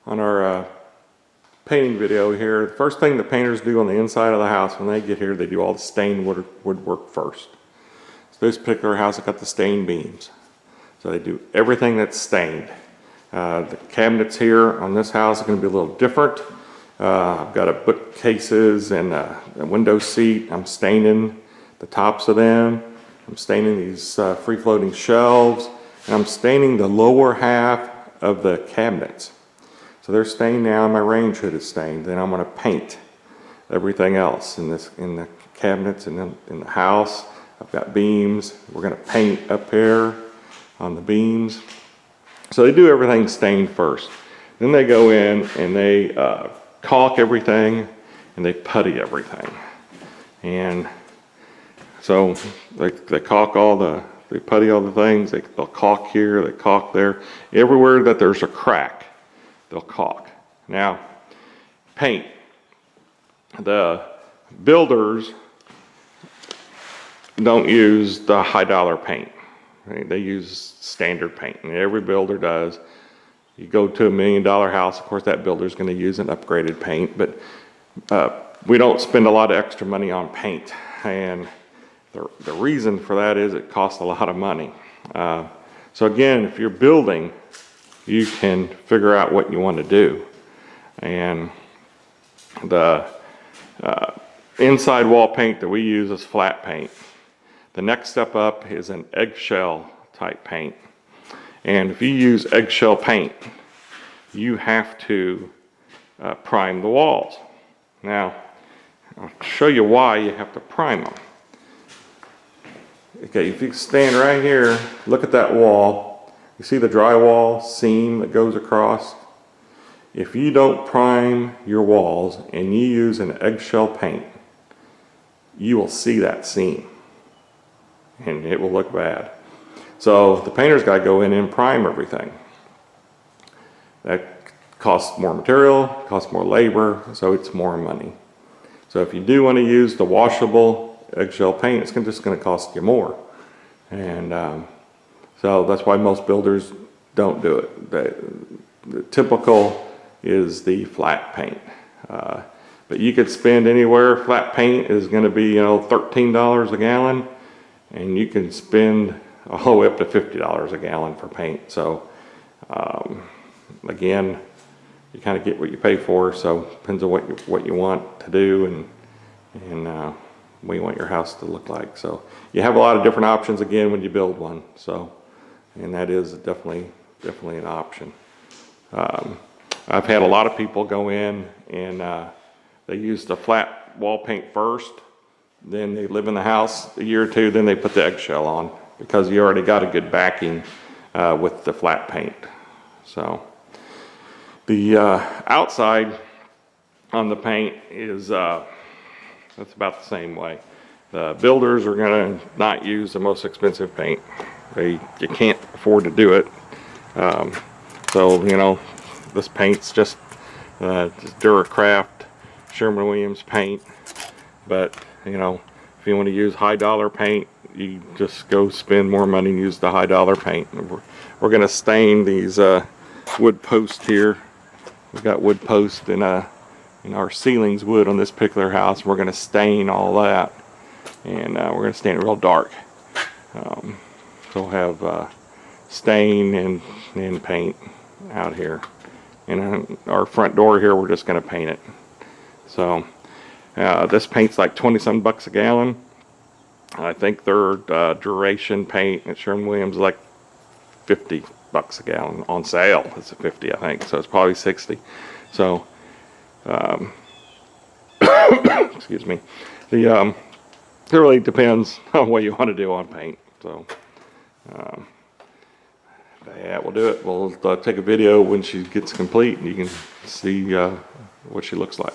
on our painting video here. The first thing the painters do on the inside of the house when they get here, they do all the stained woodwork first. So this particular house has got the stained beams. So they do everything that's stained. The cabinets here on this house are going to be a little different. I've got a bookcases and a window seat. I'm staining the tops of them. I'm staining these free-floating shelves. And I'm staining the lower half of the cabinets. So they're stained now, my range hood is stained. Then I'm going to paint everything else in the cabinets and in the house. I've got beams. We're going to paint up here on the beams. So they do everything stained first. Then they go in and they caulk everything and they putty everything. And so they caulk they putty all the things. They'll caulk here, they caulk there. Everywhere that there's a crack, they'll caulk. Now, paint. The builders don't use the high dollar paint. Right? They use standard paint, and every builder does. You go to $1 million house, of course that builder's going to use an upgraded paint, but we don't spend a lot of extra money on paint. And the reason for that is it costs a lot of money. So again, if you're building, you can figure out what you want to do. And the inside wall paint that we use is flat paint. The next step up is an eggshell type paint. And if you use eggshell paint, you have to prime the walls. Now, I'll show you why you have to prime them. Okay, if you stand right here, look at that wall. You see the drywall seam that goes across? If you don't prime your walls and you use an eggshell paint, you will see that seam. And it will look bad. So the painter's got to go in and prime everything. That costs more material, costs more labor, so it's more money. So if you do want to use the washable eggshell paint, it's just going to cost you more. And so that's why most builders don't do it. The typical is the flat paint. But you could spend anywhere. Flat paint is going to be, $13 a gallon. And you can spend all the way up to $50 a gallon for paint. So again, you kind of get what you pay for. So depends on what you want to do and what you want your house to look like. So you have a lot of different options again when you build one. So, and that is definitely an option. I've had a lot of people go in and they use the flat wall paint first. Then they live in the house a year or two, then they put the eggshell on because you already got a good backing with the flat paint. So the outside on the paint is that's about the same way. The builders are going to not use the most expensive paint. You can't afford to do it. So this paint's just Duracraft Sherwin-Williams paint, but if you want to use high dollar paint, you just go spend more money and use the high dollar paint. We're going to stain these wood posts here. We've got wood posts and our ceiling's wood on this particular house. We're going to stain all that, and we're going to stain it real dark. So we'll have stain and paint out here. And our front door here, we're just going to paint it. So this paint's like 20-some bucks a gallon. I think their duration paint at Sherwin-Williams is like 50 bucks a gallon on sale. It's a 50, I think, so it's probably 60. So excuse me. It really depends on what you want to do on paint. So yeah, we'll do it. We'll take a video when she gets complete and you can see what she looks like.